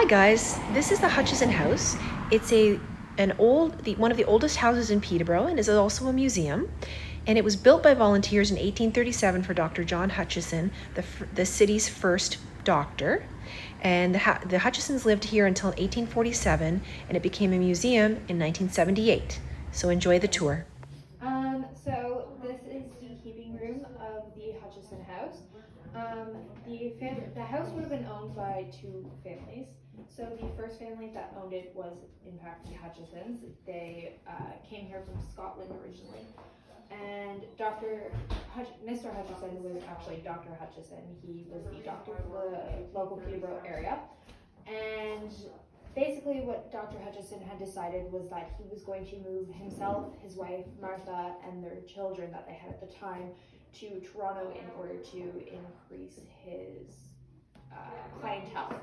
Hi guys, this is the Hutchison house. It's one of the oldest houses in Peterborough and is also a museum. And it was built by volunteers in 1837 for Dr. John Hutchison, the city's first doctor. And the Hutchisons lived here until 1847, and it became a museum in 1978. So enjoy the tour. So this is the keeping room of the Hutchison house. The house would have been owned by two families. So the first family that owned it was, in fact, the Hutchisons. They came here from Scotland originally, and Mr. Hutchison was actually Dr. Hutchison. He was the doctor for the local Peterborough area, and basically what Dr. Hutchison had decided was that he was going to move himself, his wife Martha, and their children that they had at the time to Toronto in order to increase his clientele.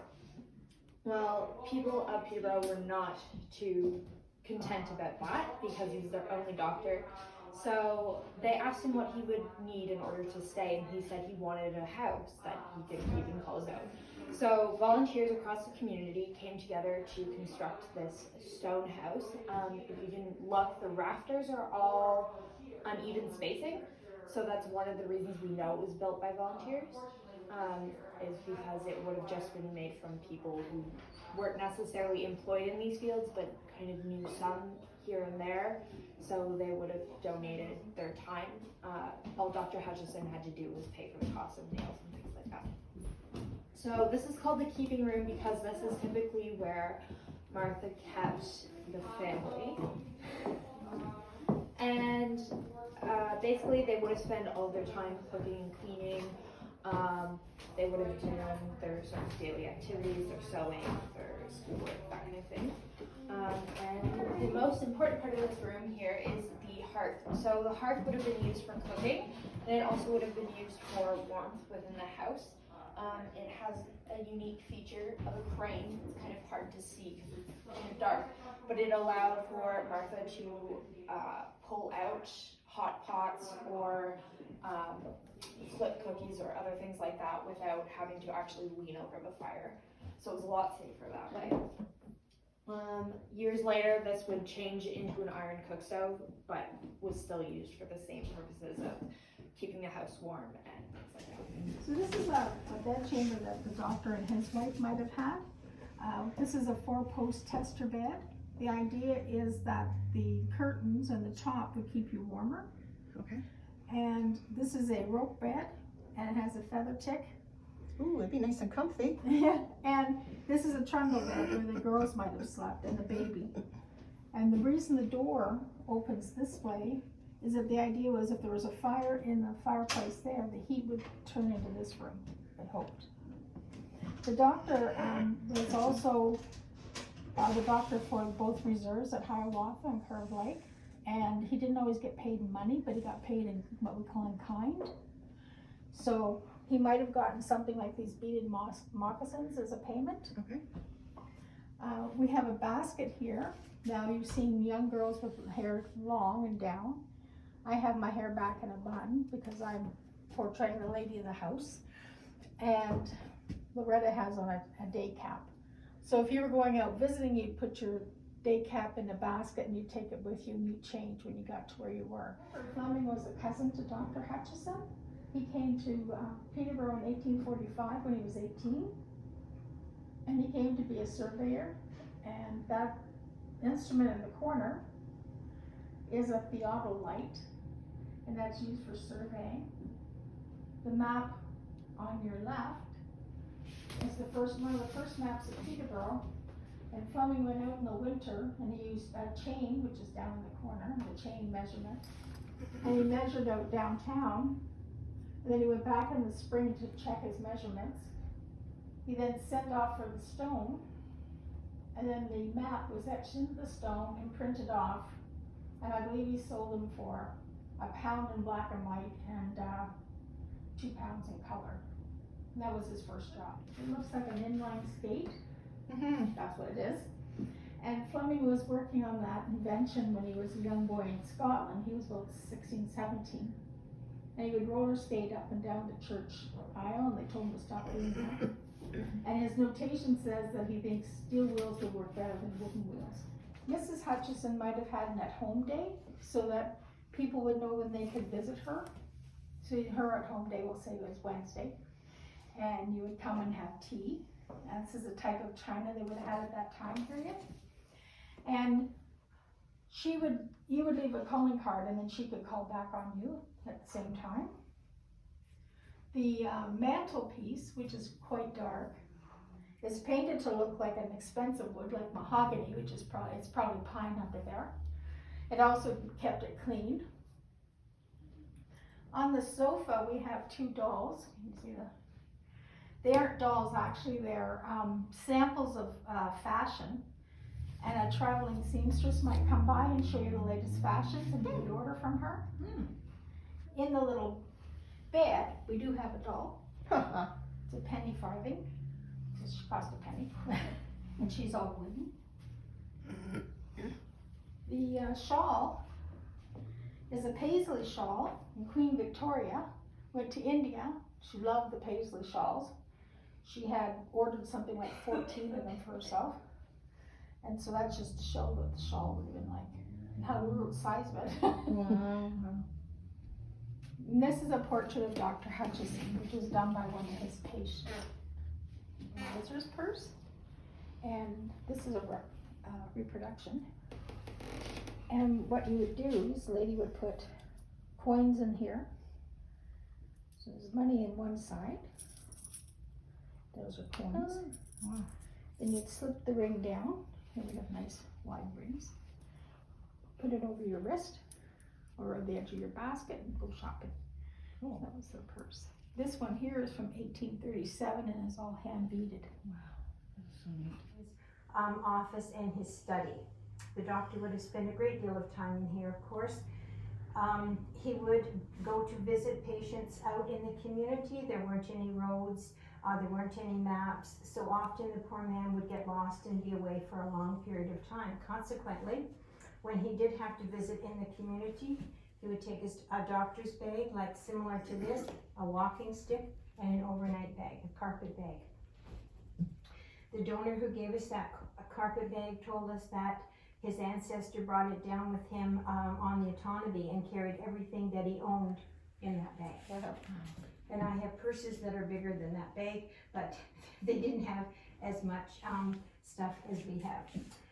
Well, people of Peterborough were not too content about that because he was their only doctor. So they asked him what he would need in order to stay, and he said he wanted a house that he could keep and call his own. So volunteers across the community came together to construct this stone house. If you didn't look, the rafters are all uneven spacing. So that's one of the reasons we know it was built by volunteers, is because it would have just been made from people who weren't necessarily employed in these fields, but kind of knew some here and there. So they would have donated their time. All Dr. Hutchison had to do was pay for the cost of nails and things like that. So this is called the keeping room because this is typically where Martha kept the family. And basically they would have spent all their time cooking and cleaning. They would have done their sort of daily activities, their sewing, their schoolwork, that kind of thing. And the most important part of this room here is the hearth. So the hearth would have been used for cooking, and it also would have been used for warmth within the house. It has a unique feature of a crane. It's kind of hard to see because it's kind of dark, but it allowed for Martha to pull out hot pots or flip cookies or other things like that without having to actually lean over the fire. So it was a lot safer that way. Years later, this would change into an iron cook stove, but was still used for the same purposes of keeping the house warm and things like that. So this is a bed chamber that the doctor and his wife might have had. This is a 4-post tester bed. The idea is that the curtains and the top would keep you warmer. Okay. And this is a rope bed, and it has a feather tick. Ooh, it'd be nice and comfy. Yeah, and this is a trundle bed where the girls might have slept and the baby. And the reason the door opens this way is that the idea was if there was a fire in the fireplace there, the heat would turn into this room, they hoped. The doctor was also the doctor for both reserves at Hiawatha and Curve Lake. And he didn't always get paid in money, but he got paid in what we call in kind. So he might have gotten something like these beaded moccasins as a payment. Okay. We have a basket here. Now you've seen young girls with hair long and down. I have my hair back in a bun because I'm portraying the lady of the house. And Loretta has on a day cap. So if you were going out visiting, you'd put your day cap in a basket and you'd take it with you and you'd change when you got to where you were. Fleming was a cousin to Dr. Hutchison. He came to Peterborough in 1845 when he was 18. And he came to be a surveyor. And that instrument in the corner is a theodolite, and that's used for surveying. The map on your left is one of the first maps of Peterborough. And Fleming went out in the winter and he used a chain, which is down in the corner, the chain measurement. And he measured out downtown. And then he went back in the spring to check his measurements. He then sent off for the stone. And then the map was etched into the stone and printed off. And I believe he sold them for £1 in black and white and £2 in color. And that was his first job. It looks like an inline skate. That's what it is. And Fleming was working on that invention when he was a young boy in Scotland. He was about 16, 17. And he would roller skate up and down the church aisle, and they told him to stop doing that. And his notation says that he thinks steel wheels would work better than wooden wheels. Mrs. Hutchison might have had an at-home day so that people would know when they could visit her. So her at-home day, we'll say, was Wednesday. And you would come and have tea. And this is a type of china they would have had at that time period. And you would leave a calling card and then she could call back on you at the same time. The mantelpiece, which is quite dark, is painted to look like an expensive wood, like mahogany, which is probably pine under there. It also kept it clean. On the sofa, we have two dolls. You can see that. They aren't dolls, actually. They're samples of fashion. And a traveling seamstress might come by and show you the latest fashions, and you could order from her. In the little bed, we do have a doll. It's a penny farthing. She cost a penny. And she's all wooden. The shawl is a paisley shawl, and Queen Victoria went to India. She loved the paisley shawls. She had ordered something like 14 of them for herself. And so that's just to show what the shawl would have been like and how the size of it. Wow. And this is a portrait of Dr. Hutchison, which was done by one of his patients. Miser's purse. And this is a reproduction. And what you would do is the lady would put coins in here. So there's money in one side. Those are coins. Wow. Then you'd slip the ring down. Here we have nice wide rings. Put it over your wrist or on the edge of your basket and go shopping. Cool. That was the purse. This one here is from 1837 and is all hand beaded. Wow. That's so neat. Office and his study. The doctor would have spent a great deal of time in here, of course. He would go to visit patients out in the community. There weren't any roads, there weren't any maps, so often the poor man would get lost and be away for a long period of time. Consequently, when he did have to visit in the community, he would take a doctor's bag, like similar to this, a walking stick, and an overnight bag, a carpet bag. The donor who gave us that carpet bag told us that his ancestor brought it down with him on the Otonabee and carried everything that he owned in that bag. And I have purses that are bigger than that bag, but they didn't have as much stuff as we have.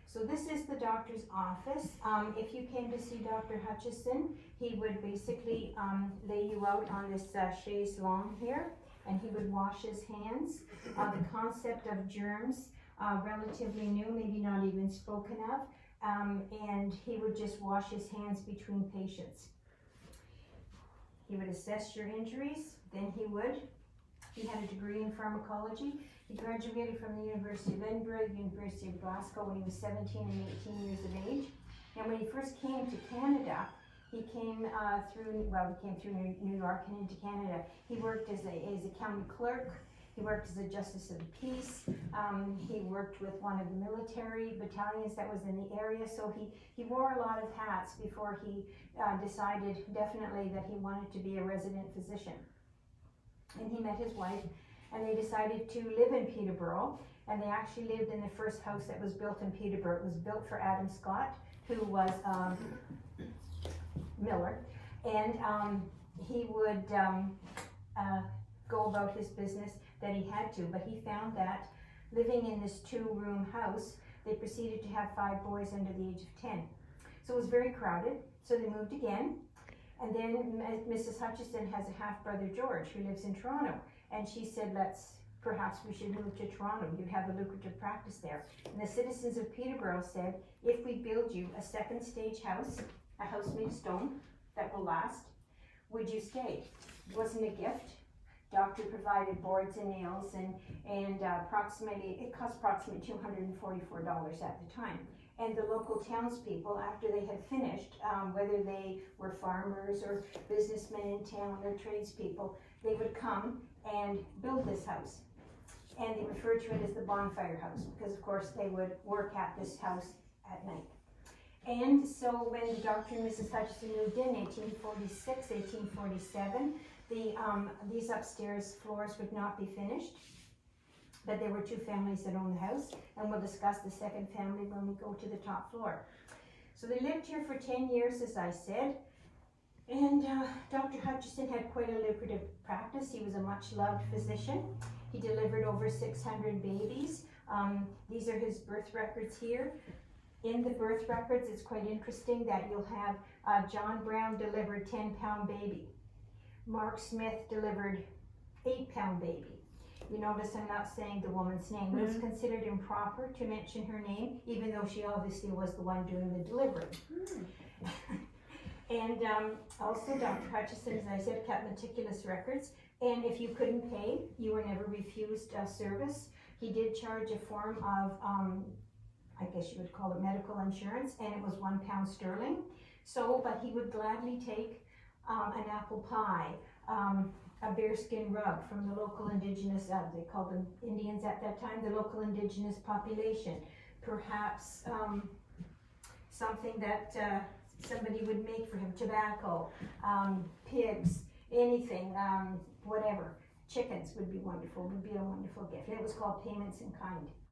So this is the doctor's office. If you came to see Dr. Hutchison, he would basically lay you out on this chaise longue here, and he would wash his hands. The concept of germs, relatively new, maybe not even spoken of, and he would just wash his hands between patients. He would assess your injuries, then he had a degree in pharmacology. He graduated from the University of Edinburgh, University of Glasgow when he was 17 and 18 years of age. And when he first came to Canada, he came through New York and into Canada. He worked as a county clerk. He worked as a justice of the peace. He worked with one of the military battalions that was in the area. So he wore a lot of hats before he decided definitely that he wanted to be a resident physician. And he met his wife, and they decided to live in Peterborough. And they actually lived in the first house that was built in Peterborough. It was built for Adam Scott, who was miller. And he would go about his business that he had to, but he found that living in this 2-room house, they proceeded to have 5 boys under the age of 10. So it was very crowded, so they moved again. And then Mrs. Hutchison has a half-brother, George, who lives in Toronto. And she said, perhaps we should move to Toronto. You'd have a lucrative practice there. And the citizens of Peterborough said, if we build you a 2nd-stage house, a house made of stone that will last, would you stay? It wasn't a gift. Doctor provided boards and nails, and it cost approximately $244 at the time. And the local townspeople, after they had finished, whether they were farmers or businessmen in town or tradespeople, they would come and build this house. And they referred to it as the bonfire house, because of course they would work at this house at night. And so when the Dr. and Mrs. Hutchison moved in 1846, 1847, these upstairs floors would not be finished. but there were two families that owned the house, and we'll discuss the second family when we go to the top floor. So they lived here for 10 years, as I said, and Dr. Hutchison had quite a lucrative practice. He was a much loved physician. He delivered over 600 babies. These are his birth records here. In the birth records, it's quite interesting that you'll have John Brown delivered 10-pound baby. Mark Smith delivered 8-pound baby. You notice I'm not saying the woman's name, but it's considered improper to mention her name, even though she obviously was the one doing the delivery. And also Dr. Hutchison, as I said, kept meticulous records, and if you couldn't pay, you were never refused service. He did charge a form of, I guess you would call it medical insurance, and it was £1 sterling. So, but he would gladly take an apple pie, a bearskin rug from the local indigenous, they called them Indians at that time, the local indigenous population. Perhaps something that somebody would make for him, tobacco, pigs, anything, whatever. Chickens would be wonderful, would be a wonderful gift. And it was called payments in kind.